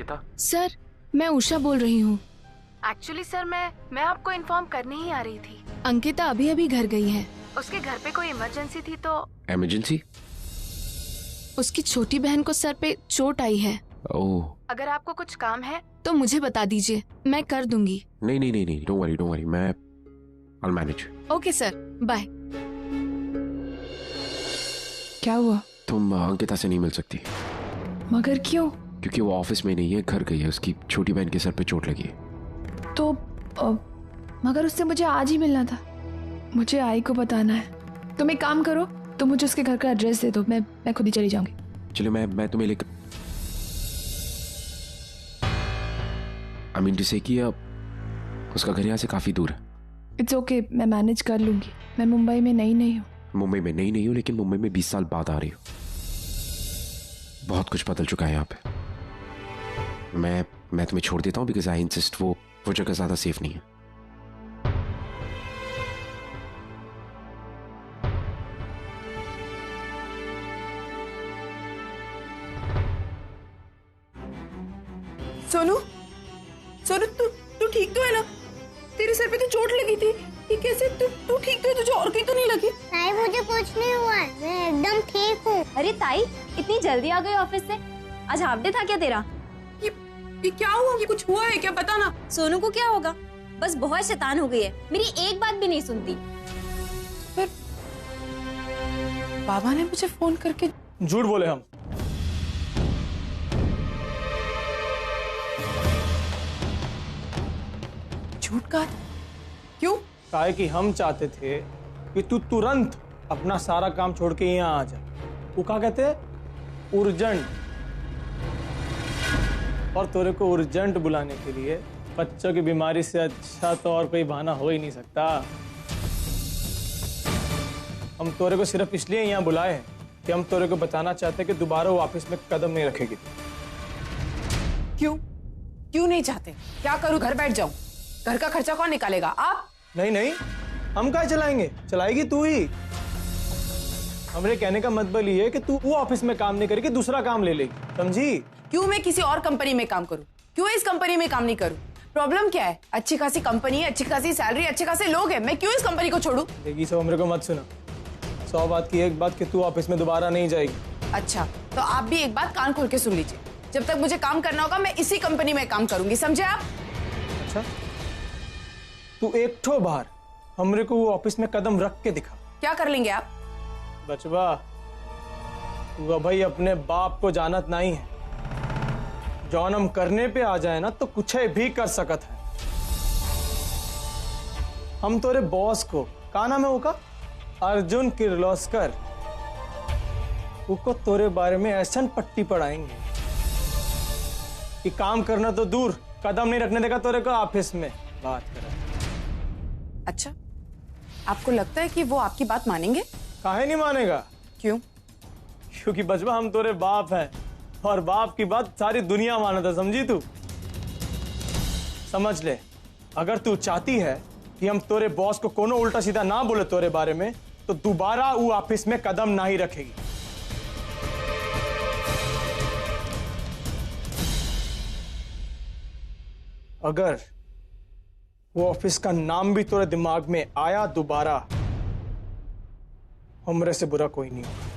Ankita? Sir, मैं उषा बोल रही हूँ। एक्चुअली सर मैं आपको इन्फॉर्म करने ही आ रही थी। अंकिता अभी अभी घर गई है। उसके घर पे कोई इमरजेंसी थी तो। इमरजेंसी? उसकी छोटी बहन को सर पे चोट आई है। ओह। अगर आपको कुछ काम है तो मुझे बता दीजिए, मैं कर दूंगी। नहीं नहीं नहीं नहीं, डोंट वरी, मैं I'll manage। Okay sir, bye. क्या हुआ? तुम अंकिता से नहीं मिल सकती। मगर क्यों? क्योंकि वो ऑफिस में नहीं है, घर गई है। उसकी छोटी बहन के सर पे चोट लगी है। तो मगर उससे मुझे आज ही मिलना था। मुझे आई को बताना है। तुम एक काम करो, तुम मुझे उसके घर का एड्रेस दे दो, मैं खुद ही चली जाऊंगी। चलो मैं तुम्हें लेकर से कि उसका घर यहाँ से काफी दूर है। इट्स ओके, मैं मैनेज कर लूंगी। मैं मुंबई में नई नहीं हूँ। मुंबई में नई नहीं हूँ, लेकिन मुंबई में 20 साल बाद आ रही हूँ। बहुत कुछ बदल चुका है यहाँ पे। मैं तुम्हें छोड़ देता हूँ बिकॉज आई इंसिस्ट। वो जगह ज्यादा सेफ नहीं है। सोनू तू ठीक तो है ना? तेरे सर पे तो चोट लगी थी। ये कैसे? तू ठीक तो है? तुझे और कहीं तो नहीं लगी? ताई मुझे कुछ नहीं हुआ है, मैं एकदम ठीक हूँ। अरे ताई, इतनी जल्दी आ गई ऑफिस से? आज हाफ डे था क्या तेरा? ये क्या हुआ? ये कुछ हुआ है क्या? बता ना। सोनू को क्या होगा? बस बहुत शैतान हो गई है, मेरी एक बात भी नहीं सुनती। फिर बाबा ने मुझे फोन करके झूठ बोले हम। झूठ कहा? क्यों? काहे कि हम चाहते थे कि तू तुरंत अपना सारा काम छोड़ के यहाँ आ जा। वो क्या कहते हैं? urgent। और तोरे को urgent बुलाने के लिए बच्चों की बीमारी से अच्छा तो और कोई बहाना हो ही नहीं सकता। हम तोरे को सिर्फ इसलिए यहाँ बुलाए हैं कि हम तोरे को बताना चाहते हैं कि दोबारा वो ऑफिस में कदम नहीं रखेगी। क्यों नहीं चाहते? क्या करूं? घर बैठ जाऊं? घर का खर्चा कौन निकालेगा? आप? नहीं, हम क्या चलाएंगे? चलाएगी तू ही। हमरे कहने का मतलब ये है कि तू वो ऑफिस में काम नहीं करेगी, दूसरा काम ले लेगी, समझी? क्यों मैं किसी और कंपनी में काम करूं? क्यों इस कंपनी में काम नहीं करूं? प्रॉब्लम क्या है? अच्छी खासी कंपनी है, अच्छी खासी सैलरी, अच्छे खासे लोग हैं। मैं क्यों इस कंपनी को छोड़ूं? देखिए सब हमरे को मत सुना। 100 बात की एक बात कि तू ऑफिस में दोबारा नहीं जाएगी। अच्छा, तो आप भी एक बात कान खोल के सुन लीजिए। जब तक मुझे काम करना होगा, मैं इसी कंपनी में काम करूंगी, समझे आप? अच्छा, तू एक ठो बार हमरे को वो ऑफिस में कदम रख के दिखा। क्या कर लेंगे आप? बचवा, तू भाई अपने बाप को जानत नहीं है। जौन हम करने पे आ जाए ना तो कुछ भी कर सकत है। हम तोरे बॉस को, का नाम है वो का? अर्जुन किर्लोस्कर, उसको तोरे बारे में ऐसा पट्टी पढ़ाएंगे कि काम करना तो दूर, कदम नहीं रखने देगा तोरे को ऑफिस में। बात कर। अच्छा, आपको लगता है कि वो आपकी बात मानेंगे? काहे नहीं मानेगा? क्यों? क्योंकि बचवा हम तोरे बाप हैं और बाप की बात सारी दुनिया मानता, समझी तू? समझ ले, अगर तू चाहती है कि हम तोरे बॉस को कोनो उल्टा सीधा ना बोले तोरे बारे में, तो दोबारा वो ऑफिस में कदम ना ही रखेगी। अगर वो ऑफिस का नाम भी तोरे दिमाग में आया दोबारा, हमरे से बुरा कोई नहीं होगा।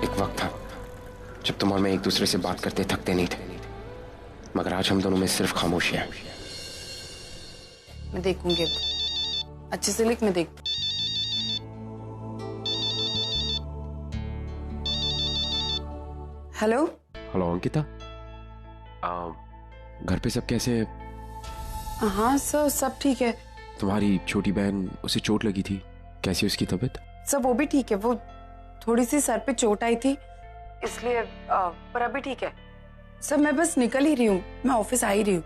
एक वक्त था जब तुम और मैं एक दूसरे से बात करते थकते नहीं थे, मगर आज हम दोनों में सिर्फ खामोशी है। मैं देखूंगी, अच्छे से लिख, मैं देख। हेलो अंकिता, घर पे सब कैसे हैं? हाँ सर, सब ठीक है। तुम्हारी छोटी बहन, उसे चोट लगी थी, कैसी उसकी तबीयत? सर वो भी ठीक है, वो थोड़ी सी सर पे चोट आई थी इसलिए, पर अभी ठीक है। सर मैं बस निकल ही रही हूँ, मैं ऑफिस आ ही रही हूँ।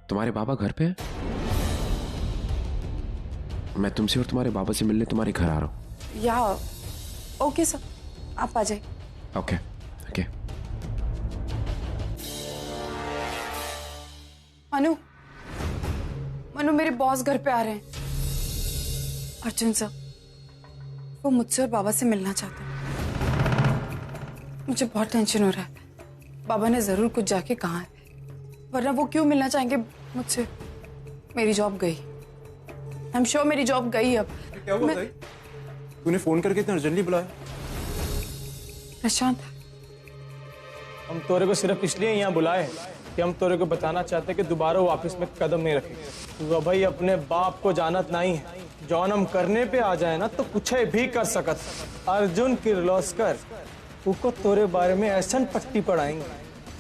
तुम्हारे बाबा घर पे हैं? मैं तुमसे और तुम्हारे बाबा से मिलने तुम्हारे घर आ रहा हूँ। या ओके सर, आप आ जाइए। Okay okay. मनु, मनु मेरे बॉस घर पे आ रहे हैं। अर्जुन सर, वो मुझसे और बाबा से मिलना चाहते हैं। मुझे बहुत टेंशन हो रहा है। बाबा ने जरूर कुछ जाके कहा है, वरना वो क्यों मिलना चाहेंगे मुझसे? मेरी जॉब गई, आई एम श्योर मेरी जॉब गई। अब क्या हुआ भाई? तूने फोन करके इतना अर्जेंटली बुलाया? प्रशांत, हम तोरे को सिर्फ इसलिए यहाँ बुलाए कि हम तोरे को बताना चाहते कि दोबारा वो ऑफिस में कदम नहीं रखेंगे। तू भाई अपने बाप को जानत नहीं है, जौन हम करने पे आ जाए ना तो कुछ भी कर सकत। अर्जुन किर्लोस्कर उनको तोरे बारे में ऐसा पट्टी पढ़ाएंगे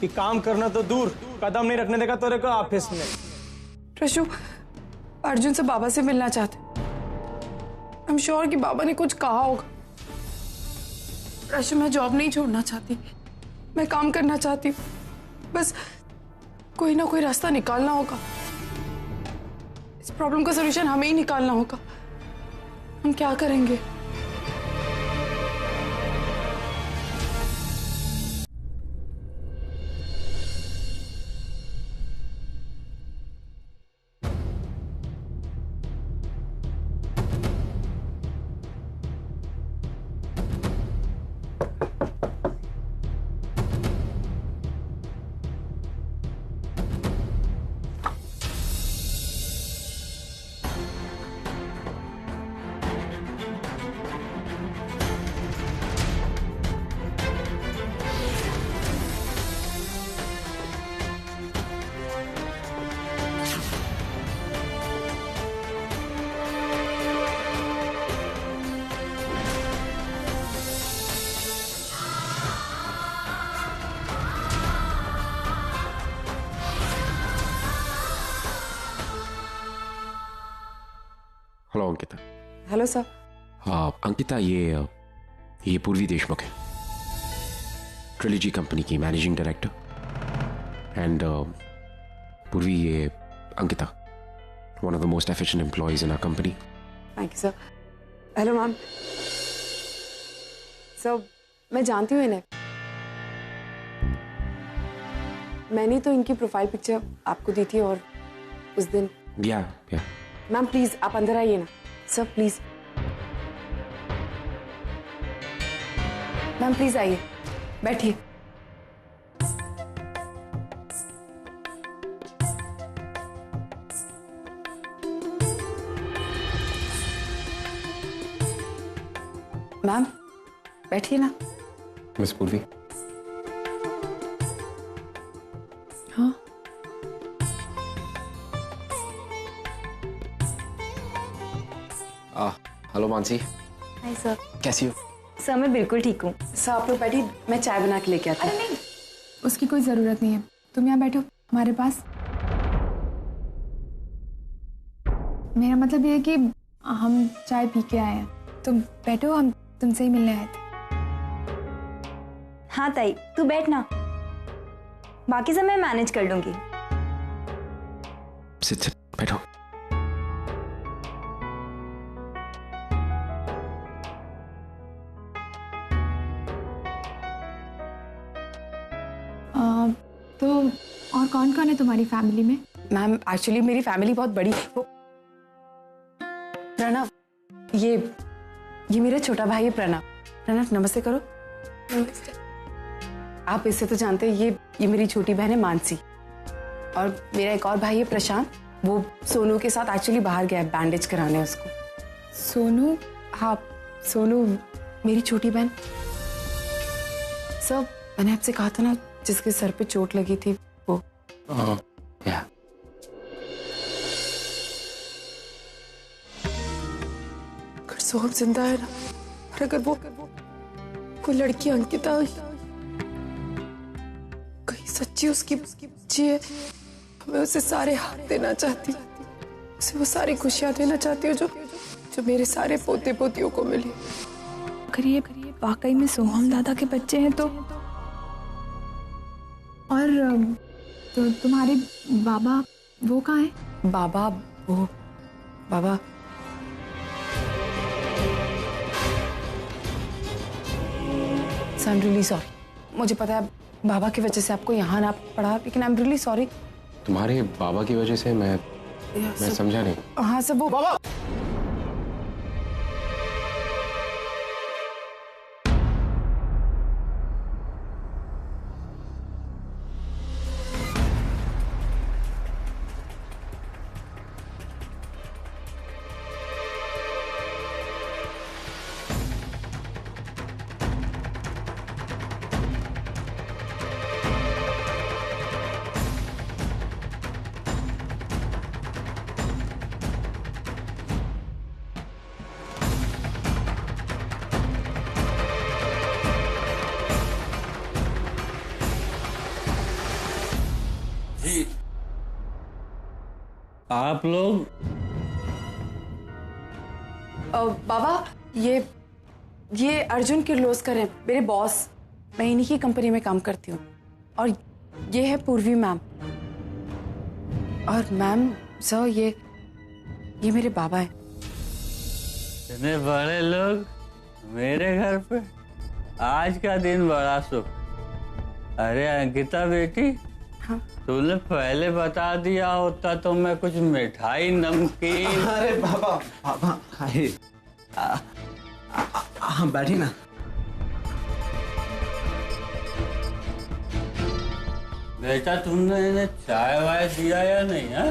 कि काम करना तो दूर, कदम नहीं रखने देगा तोरे को ऑफिस में। प्रशु, अर्जुन से बाबा से मिलना चाहते। आई एम श्योर कि बाबा ने कुछ कहा होगा। प्रशु, मैं जॉब नहीं छोड़ना चाहती, मैं काम करना चाहती हूँ। बस कोई ना कोई रास्ता निकालना होगा। इस प्रॉब्लम का सलूशन हमें ही निकालना होगा। हम क्या करेंगे? Hello Ankita. Hello sir. Ankita, ये पूर्वी देशमुख है, ट्रिलॉजी कंपनी की मैनेजिंग डायरेक्टर। एंड पूर्वी, ये Ankita, one of the most efficient employees in our company. Thank you sir. Hello ma'am. Sir, मैं जानती हूँ इन्हें। मैंने तो इनकी प्रोफाइल पिक्चर आपको दी थी और उस दिन। या मैम प्लीज आप अंदर आइए ना। सर प्लीज, मैम प्लीज आइए, बैठिए। मैम बैठिए ना। मिस पूर्वी। हाँ, हेलो मानसी। Hi sir. कैसी हो? सर मैं बिल्कुल ठीक हूँ। सर आप लोग बैठिए, मैं चाय बना के लेके आती हूँ। नहीं, उसकी कोई जरूरत नहीं है, तुम यहाँ बैठो हमारे पास। मेरा मतलब ये है कि हम चाय पी के आए हैं, तुम बैठो, हम तुमसे ही मिलने आए थे। हाँ ताई, तू बैठ ना, बाकी सब मैं मैनेज कर लूंगी। सिट बैठो। तो और कौन कौन है तुम्हारी फैमिली में? मैम एक्चुअली मेरी फैमिली बहुत बड़ी है। प्रणव, ये मेरा छोटा भाई है प्रणव। प्रणव नमस्ते करो। नमस्ते। आप इससे तो जानते हैं, ये मेरी छोटी बहन है मानसी, और मेरा एक और भाई है प्रशांत। वो सोनू के साथ एक्चुअली बाहर गया है बैंडेज कराने उसको। सोनू? हाँ सोनू, मेरी छोटी बहन। सर मैंने आपसे कहा था ना, जिसके सर पे चोट लगी थी वो। या अगर सोहम जिंदा है ना, और अगर वो लड़की अंकिता कहीं सच्ची उसकी बच्ची है, मैं उसे सारे हक देना चाहती हूँ, उसे वो सारी खुशियां देना चाहती हूँ जो मेरे सारे पोते पोतियों को मिली। अगर ये वाकई में सोहम दादा के बच्चे हैं तो, और तो तुम्हारे बाबा वो कहाँ हैं? बाबा आई एम रियली सॉरी। मुझे पता है बाबा की वजह से आपको यहाँ ना पड़ा, लेकिन आई एम रियली सॉरी। तुम्हारे बाबा की वजह से मैं समझा नहीं। हाँ सब वो बाबा आप लोग बाबा ये अर्जुन किर्लोस्कर हैं, मेरे बॉस। मैं इन्हीं की कंपनी में काम करती हूँ। और ये है पूर्वी मैम। और मैम सर ये मेरे बाबा हैं। इतने बड़े लोग मेरे घर पे, आज का दिन बड़ा शुभ। अरे अंकिता बेटी, हाँ? तूने पहले बता दिया होता तो मैं कुछ मिठाई नमकीन। अरे बाबा बाबा हाय, हाँ बैठी ना। बेटा तुमने इन्हें चाय वाय दिया या नहीं? है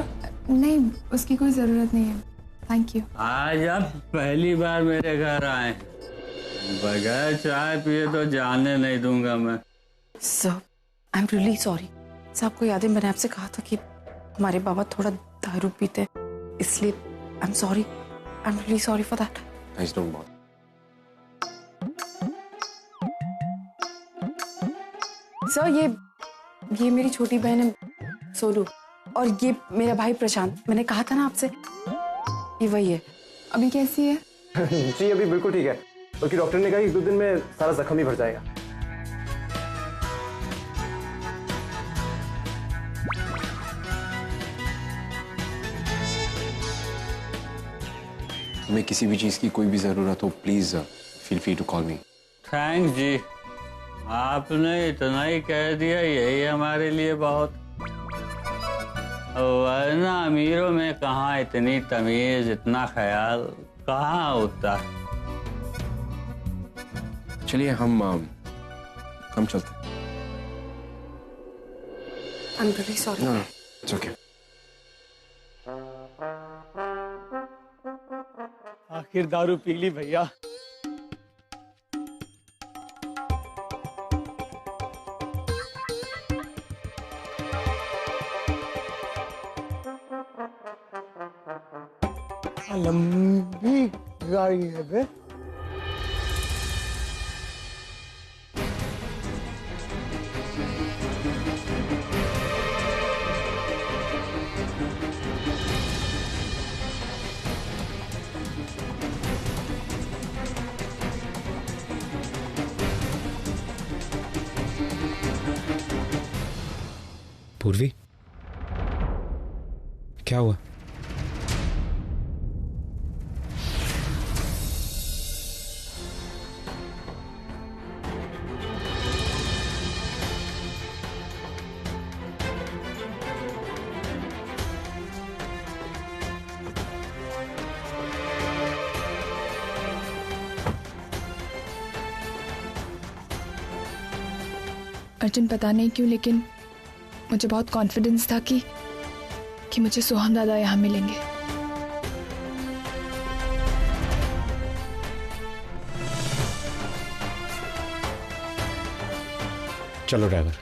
नहीं, उसकी कोई ज़रूरत नहीं है, थैंक यू। आज आप पहली बार मेरे घर आए, बगैर चाय पिए तो जाने नहीं दूंगा मैं। Sir I am really sorry. Sir आपको याद है मैंने आपसे कहा था कि हमारे बाबा थोड़ा दारू पीते, इसलिए I am sorry. I am really sorry for that. Please don't bother. Sir ये मेरी छोटी बहन है सोनू, और ये मेरा भाई प्रशांत। मैंने कहा था ना आपसे, ये वही है। अभी कैसी है? जी अभी बिल्कुल ठीक है, बल्कि डॉक्टर ने कहा कि 2 दिन में सारा जख्म ही भर जाएगा। तुम्हें किसी भी चीज की कोई भी जरूरत हो, please feel free to call me. Thanks ji, आपने इतना ही कह दिया यही हमारे लिए बहुत। वरना अमीरों में कहाँ इतनी तमीज, इतना ख्याल कहाँ होता है। चलिए हम चलते हैं। I am really sorry. No it's okay. आखिर दारू पी ली भैया। लंबी गाड़ी है बे। पूर्वी, क्या हुआ? अर्जुन, पता नहीं क्यों लेकिन मुझे बहुत कॉन्फिडेंस था कि मुझे सोहम दादा यहाँ मिलेंगे। चलो ड्राइवर।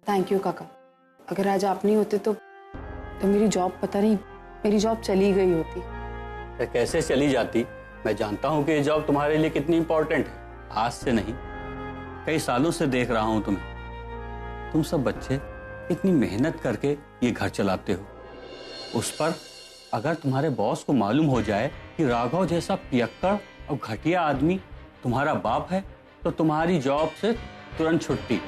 थैंक यू काका। अगर आज आप नहीं होते तो मेरी जॉब, पता नहीं मेरी जॉब चली गई होती। कैसे चली जाती? मैं जानता हूँ कि ये जॉब तुम्हारे लिए कितनी इंपॉर्टेंट है। आज से नहीं, कई सालों से देख रहा हूँ तुम्हें। तुम सब बच्चे इतनी मेहनत करके ये घर चलाते हो। उस पर अगर तुम्हारे बॉस को मालूम हो जाए कि राघव जैसा पियक्कड़ और घटिया आदमी तुम्हारा बाप है, तो तुम्हारी जॉब से तुरंत छुट्टी।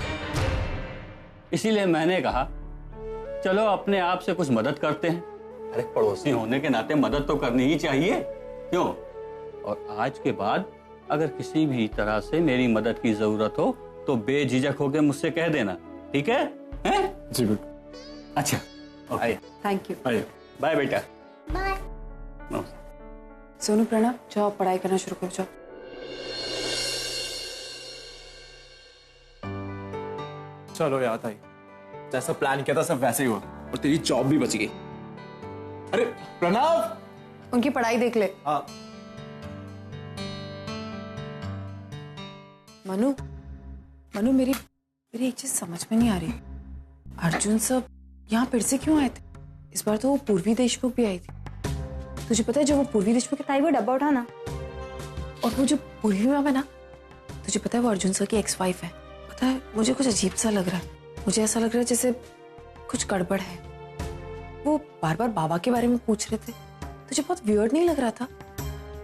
इसीलिए मैंने कहा चलो अपने आप से कुछ मदद करते हैं। अरे पड़ोसी होने के नाते मदद तो करनी ही चाहिए, क्यों? और आज के बाद अगर किसी भी तरह से मेरी मदद की जरूरत हो तो बेझिझक होकर मुझसे कह देना, ठीक है? हैं? जी बिल्कुल। अच्छा, आइए। Thank you. आइए, बाय बेटा। बाय। सोनू प्रणव, जाओ पढ़ाई करना शुरू करो, जाओ। चलो याद आई, जैसा प्लान किया था सब वैसे ही हुआ और तेरी जॉब भी बच गई। अरे प्रणव, उनकी पढ़ाई देख ले। हाँ। मनु, मनु मेरी एक चीज समझ में नहीं आ रही। अर्जुन सब यहाँ फिर से क्यों आए थे? इस बार तो वो पूर्वी देशमुख भी आई थी। तुझे पता है जब वो पूर्वी देशमुख ताई वो डब्बा उठाना। और वो जो पूर्वी मैम है ना, तुझे पता है वो अर्जुन सर की एक्स वाइफ है। पता है मुझे कुछ अजीब सा लग रहा है। मुझे ऐसा लग रहा है जैसे कुछ गड़बड़ है। वो बार बार बाबा के बारे में पूछ रहे थे। तुझे बहुत वियर्ड नहीं लग रहा था?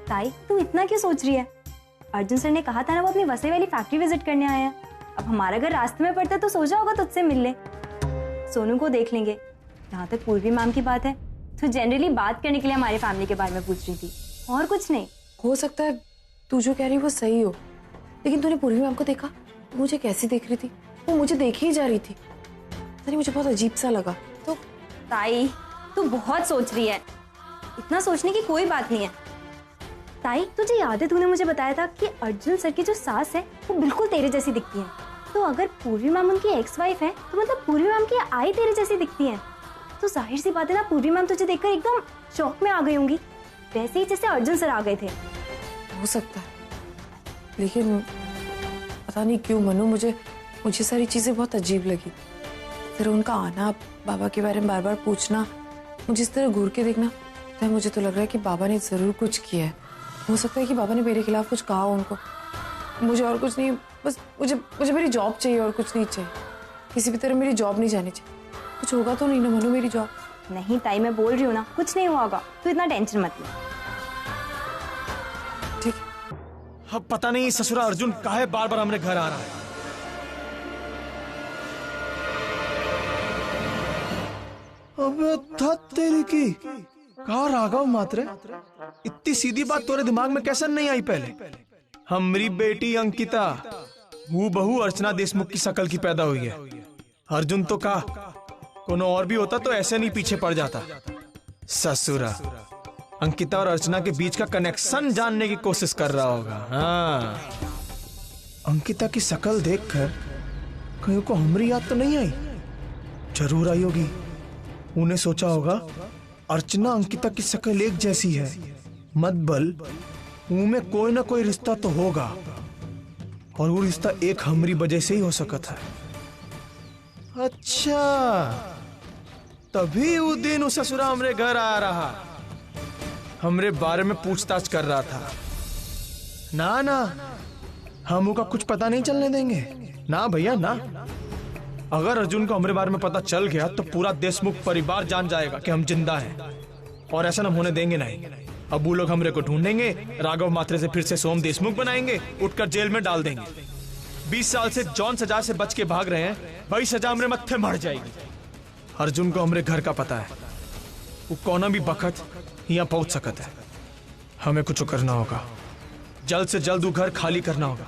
ताई तू इतना क्यों सोच रही है? अर्जुन सर ने कहा था ना वो अपनी वसई वाली फैक्ट्री विजिट करने आए हैं। अब हमारा घर रास्ते में पड़ता तो सोचा होगा तुझसे मिल ले। सोनू को देख लेंगे। जहाँ तक पूर्वी मैम की बात है तो जनरली बात करने के लिए हमारी फैमिली के बारे में पूछ रही थी, और कुछ नहीं। हो सकता है तू जो कह रही वो सही हो, लेकिन तूने पूर्वी मैम को देखा? मुझे कैसी देख रही थी? वो मुझे देखे ही जा रही थी। पता नहीं मुझे बहुत अजीब सा लगा। तो ताई तू बहुत सोच रही है। इतना सोचने की कोई बात नहीं है। ताई तुझे याद है तूने मुझे बताया था कि अर्जुन सर की जो सास है वो बिल्कुल तेरे जैसी दिखती है। तो अगर पूर्वी मैम उनकी एक्स वाइफ है तो मतलब पूर्वी मैम की आई तेरे जैसी दिखती है। तो जाहिर सी बात है ना, पूर्वी मैम तुझे देखकर एकदम शौक में आ गई होंगी, वैसे ही जैसे अर्जुन सर आ गए थे। हो सकता है, लेकिन पता नहीं क्यों मनु मुझे सारी चीजें बहुत अजीब लगी। फिर उनका आना, बाबा के बारे में बार बार पूछना, मुझे इस तरह घूर के देखना, तो मुझे तो लग रहा है कि बाबा ने जरूर कुछ किया है। हो सकता है कि बाबा ने मेरे खिलाफ कुछ कहा हो उनको। मुझे और कुछ नहीं, बस मुझे मेरी जॉब चाहिए और कुछ नहीं चाहिए। किसी भी तरह मेरी जॉब नहीं जानी चाहिए। कुछ होगा तो नहीं ना मनु मेरी जॉब? नहीं ताई मैं बोल रही हूँ ना, कुछ नहीं होगा, तू इतना टेंशन मत ले। ठीक। अब पता नहीं ससुरा अर्जुन काहे बार बार हमारे घर आ रहा है। अबे तेरी की कहा राघव मात्र, इतनी सीधी बात तोरे दिमाग में कैसे नहीं आई पहले? हमारी बेटी अंकिता हूबहू अर्चना देशमुख की शक्ल की पैदा हुई है। अर्जुन तो का कोनो और भी होता तो ऐसे नहीं पीछे पड़ जाता। ससुरा अंकिता और अर्चना के बीच का कनेक्शन जानने की कोशिश कर रहा होगा। हाँ, अंकिता की शक्ल देखकर कहीं को हमारी याद तो नहीं आई? जरूर आई होगी। उन्हें सोचा होगा अर्चना अंकिता की शक्ल एक जैसी है, मत बल उनमें कोई ना कोई रिश्ता तो होगा, और वो रिश्ता एक हमारी वजह से ही हो सकता है। अच्छा, तभी वो दिन उस ससुरा हमरे घर आ रहा, हमरे बारे में पूछताछ कर रहा था। ना ना, हम का कुछ पता नहीं चलने देंगे ना भैया ना। अगर अर्जुन को हमारे बारे में पता चल गया तो पूरा देशमुख परिवार जान जाएगा कि हम जिंदा हैं, और ऐसा हम होने देंगे नहीं। अब वो लोग हमरे को ढूंढेंगे, राघव मात्रे से फिर से सोम देशमुख बनाएंगे, उठकर जेल में डाल देंगे। 20 साल से जौन सजा से बच के भाग रहे हैं, वही सजा हमरे मत्थे मर जाएगी। अर्जुन को हमरे घर का पता है, वो कौन भी बखत यहाँ पहुंच सकता है। हमें कुछ करना होगा, जल्द से जल्द वो घर खाली करना होगा।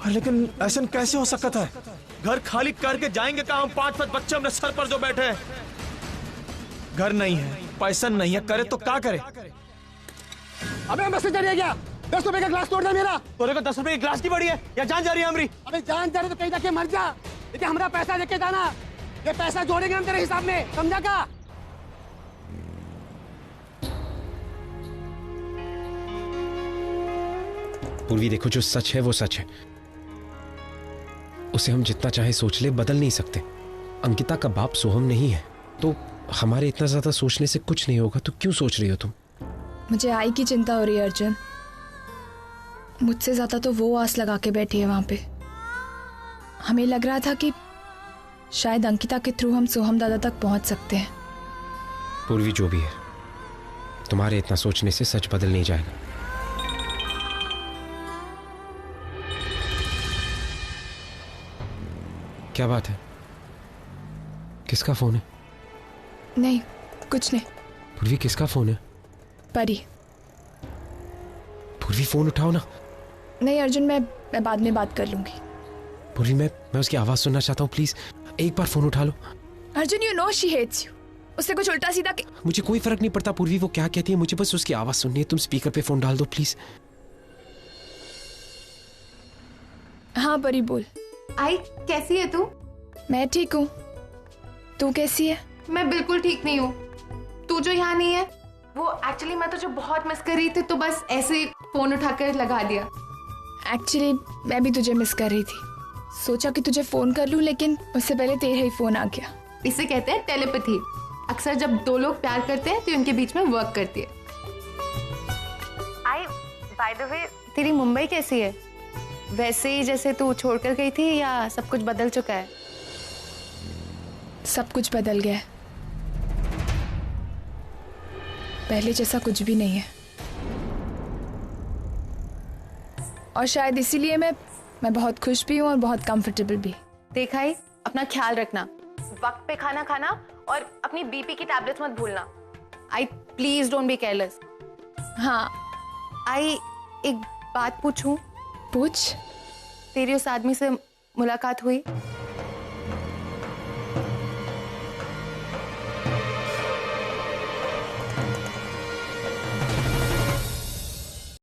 लेकिन ऐसा कैसे हो सकता है? घर खाली करके जाएंगे कहाँ? हम 5 बच्चे हमने सर पर जो बैठे हैं। घर नहीं है, पैसा नहीं है, करे तो क्या करे? अबे मैसेज आ गया, 10 रुपए का ग्लास तोड़ दे मेरा। तोरे को 10 रुपए की ग्लास की पड़ी है या जान जा रही है हमारी? अबे जान जा रही तो कहीं जाके मर जा, लेकिन हमारा पैसा लेके जाना। ये पैसा जोड़ेंगे हम तेरे हिसाब में, समझा का? पूर्वी देखो, जो सच है वो सच है। उसे हम जितना चाहे सोच ले, बदल नहीं सकते। अंकिता का बाप सोहम नहीं है, तो हमारे इतना ज्यादा सोचने से कुछ नहीं होगा। तो क्यों सोच रही हो तुम? मुझे आई की चिंता हो रही है अर्जुन। मुझसे ज्यादा तो वो आस लगा के बैठी है वहां पे। हमें लग रहा था कि शायद अंकिता के थ्रू हम सोहम दादा तक पहुंच सकते हैं। पूर्वी जो भी है, तुम्हारे इतना सोचने से सच बदल नहीं जाएगा। क्या बात है? किसका फोन है? नहीं, कुछ नहीं। पूर्वी, किसका फोन है? परी। पूर्वी, फोन उठाओ ना। नहीं अर्जुन, मैं बाद में बात कर लूंगी। पूर्वी, मैं उसकी आवाज सुनना चाहता हूँ, प्लीज एक बार फोन उठा लो। Arjun, you know she hates you. उससे कुछ उल्टा सीधा मुझे कोई फर्क नहीं पड़ता पूर्वी वो क्या कहती है, मुझे बस उसकी आवाज सुननी है। तुम स्पीकर पे फोन डाल दो प्लीज। हाँ परी, बोल। आई, कैसी है तू? मैं ठीक हूँ, तू कैसी है? मैं बिल्कुल ठीक नहीं हूँ। तू जो यहाँ नहीं है, वो एक्चुअली मैं तुझे बहुत मिस कर रही थी, तो बस ऐसे फोन उठाकर लगा दिया। एक्चुअली मैं भी तुझे मिस कर रही थी, सोचा कि तुझे फोन कर लूं, लेकिन उससे पहले तेरा ही फोन आ गया। इसे कहते हैं टेलीपैथी। अक्सर जब दो लोग प्यार करते हैं तो उनके बीच में वर्क करती है। आई, बाय द वे, तेरी मुंबई कैसी है? वैसे ही जैसे तू छोड़कर गई थी, या सब कुछ बदल चुका है? सब कुछ बदल गया है, पहले जैसा कुछ भी नहीं है। और शायद इसीलिए मैं बहुत खुश भी हूँ और बहुत कंफर्टेबल भी। देखा ही, अपना ख्याल रखना, वक्त पे खाना खाना और अपनी बीपी की टैबलेट्स मत भूलना। आई, प्लीज डोंट बी केयरलेस। हाँ। आई, एक बात पूछूं? पूछ। तेरी उस आदमी से मुलाकात हुई?